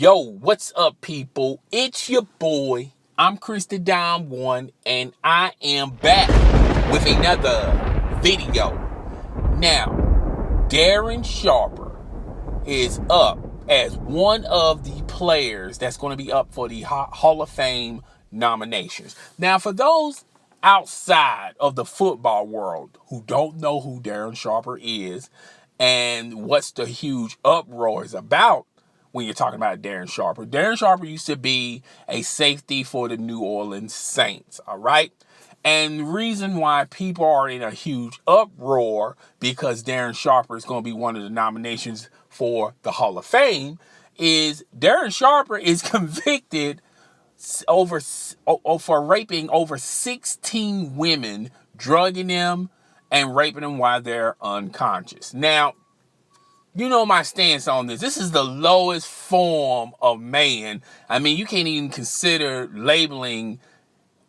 Yo, what's up, people? It's your boy. I'm Chris the Dime One, and I am back with another video. Now, Darren Sharper is up as one of the players that's going to be up for the Hall of Fame nominations. Now, for those outside of the football world who don't know who Darren Sharper is and what's the huge uproar is about, when you're talking about Darren Sharper used to be a safety for the New Orleans Saints, all right? And the reason why people are in a huge uproar because Darren Sharper is going to be one of the nominations for the Hall of Fame is Darren Sharper is convicted for raping over 16 women, drugging them, and raping them while they're unconscious. Now, you know my stance on this. This is the lowest form of man. I mean, you can't even consider labeling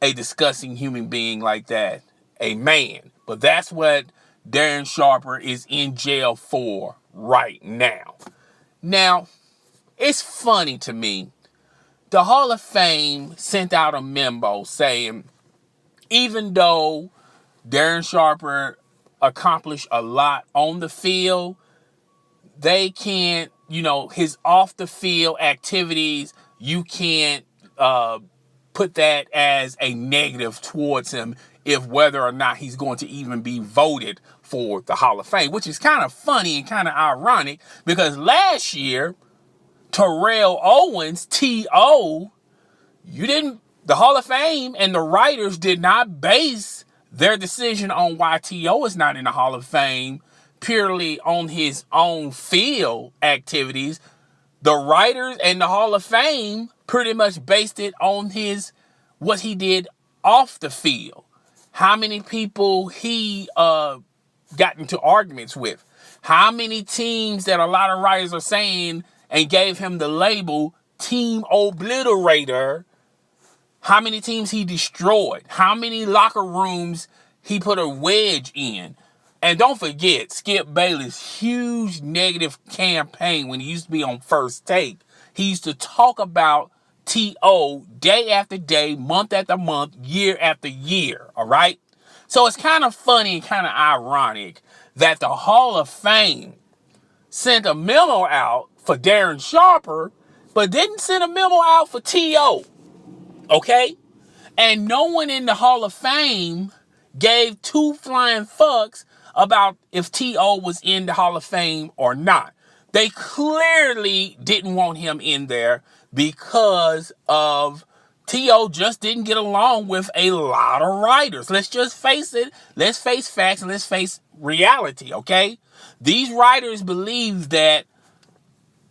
a disgusting human being like that a man. But that's what Darren Sharper is in jail for right now. Now, it's funny to me. The Hall of Fame sent out a memo saying, even though Darren Sharper accomplished a lot on the field, they can't, his off the field activities, you can't put that as a negative towards him if whether or not he's going to even be voted for the Hall of Fame, which is kind of funny and kind of ironic because last year, Terrell Owens, T.O., the Hall of Fame and the writers did not base their decision on why T.O. is not in the Hall of Fame purely on his own field activities. The writers and the Hall of Fame pretty much based it on what he did off the field. How many people he got into arguments with. How many teams that a lot of writers are saying and gave him the label Team Obliterator. How many teams he destroyed. How many locker rooms he put a wedge in. And don't forget, Skip Bayless' huge negative campaign when he used to be on First Take. He used to talk about T.O. day after day, month after month, year after year, all right? So it's kind of funny and kind of ironic that the Hall of Fame sent a memo out for Darren Sharper, but didn't send a memo out for T.O., okay? And no one in the Hall of Fame gave two flying fucks about if T.O. was in the Hall of Fame or not. They clearly didn't want him in there because of T.O. just didn't get along with a lot of writers. Let's just face it. Let's face facts and let's face reality, okay? These writers believe that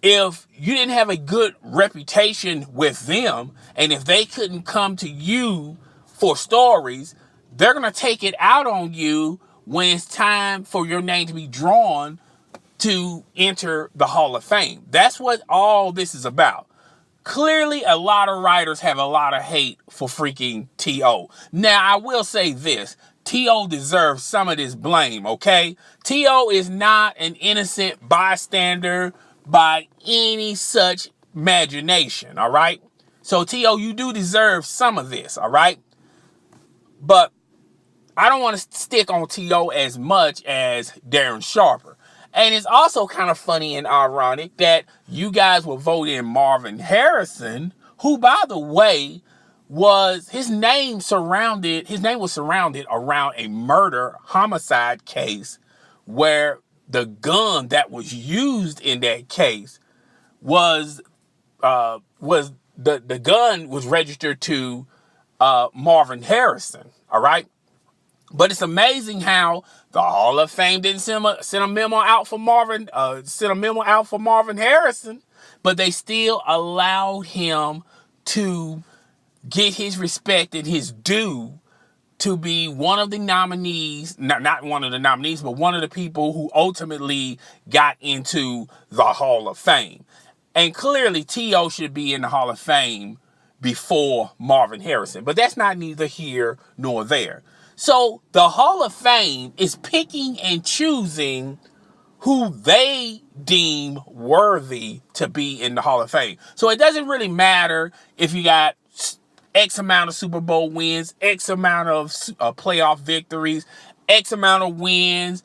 if you didn't have a good reputation with them and if they couldn't come to you for stories, they're going to take it out on you when it's time for your name to be drawn to enter the Hall of Fame. That's what all this is about. Clearly, a lot of writers have a lot of hate for freaking T.O. Now, I will say this. T.O. deserves some of this blame, okay? T.O. is not an innocent bystander by any such imagination, all right? So, T.O., you do deserve some of this, all right? But I don't want to stick on T.O. as much as Darren Sharper. And it's also kind of funny and ironic that you guys will vote in Marvin Harrison, who, by the way, his name was surrounded around a murder homicide case where the gun that was used in that case was the gun was registered to Marvin Harrison, all right? But it's amazing how the Hall of Fame didn't send a memo out for Marvin Harrison, but they still allowed him to get his respect and his due to be one of the nominees, not one of the nominees, but one of the people who ultimately got into the Hall of Fame. And clearly T.O. should be in the Hall of Fame before Marvin Harrison, but that's not neither here nor there. So the Hall of Fame is picking and choosing who they deem worthy to be in the Hall of Fame. So it doesn't really matter if you got X amount of Super Bowl wins, X amount of playoff victories, X amount of wins.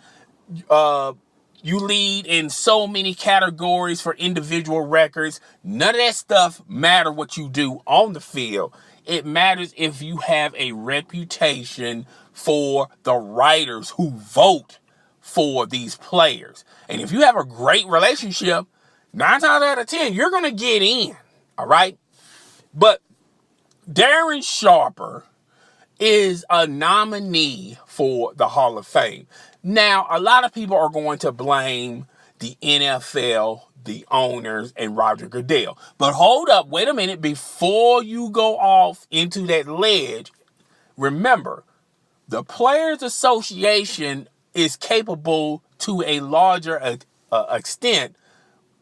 You lead in so many categories for individual records. None of that stuff matter what you do on the field. It matters if you have a reputation for the writers who vote for these players. And if you have a great relationship, 9 times out of 10, you're going to get in. All right? But Darren Sharper is a nominee for the Hall of Fame. Now, a lot of people are going to blame the NFL, the owners, and Roger Goodell. But hold up, wait a minute. Before you go off into that ledge, remember, the Players Association is capable to a larger extent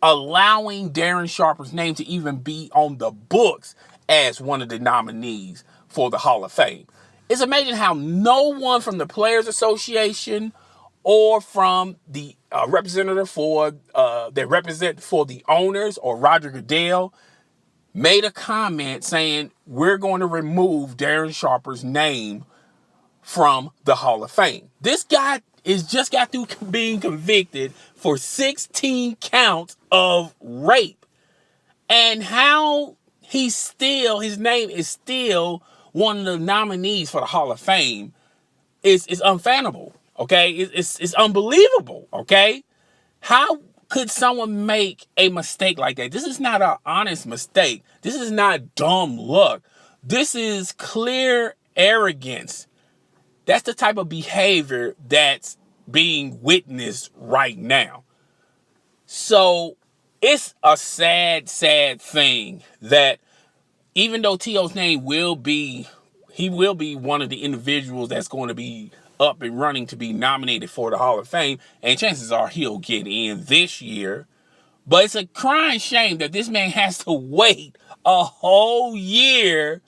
allowing Darren Sharper's name to even be on the books as one of the nominees for the Hall of Fame. It's amazing how no one from the Players Association or from the representative for that represent for the owners or Roger Goodell made a comment saying we're going to remove Darren Sharper's name from the Hall of Fame. This guy is just got through being convicted for 16 counts of rape, and how his name is still one of the nominees for the Hall of Fame is unfathomable. Okay, it's unbelievable. Okay, how could someone make a mistake like that? This is not an honest mistake. This is not dumb luck. This is clear arrogance. That's the type of behavior that's being witnessed right now. So it's a sad, sad thing that even though T.O.'s name will be one of the individuals that's going to be up and running to be nominated for the Hall of Fame, and chances are he'll get in this year. But it's a crying shame that this man has to wait a whole year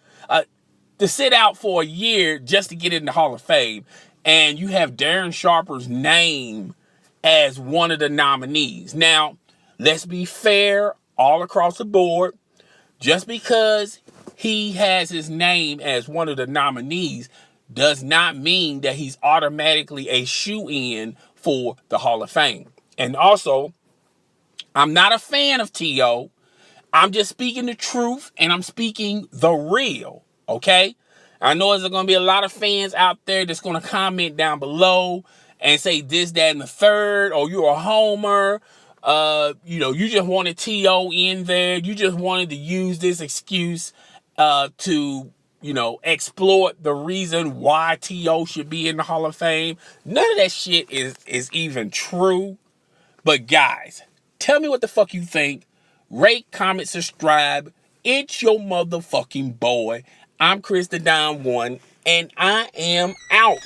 to sit out for a year just to get in the Hall of Fame. And you have Darren Sharper's name as one of the nominees. Now, let's be fair all across the board. Just because he has his name as one of the nominees does not mean that he's automatically a shoo-in for the Hall of Fame. And also, I'm not a fan of T.O. I'm just speaking the truth, and I'm speaking the real, okay? I know there's going to be a lot of fans out there that's going to comment down below and say this, that, and the third, or you're a homer. You just wanted T.O. in there. You just wanted to use this excuse to exploit the reason why T.O. should be in the Hall of Fame. None of that shit is even true. But guys, tell me what the fuck you think. Rate, comment, subscribe. It's your motherfucking boy. I'm Chris the Don One, and I am out.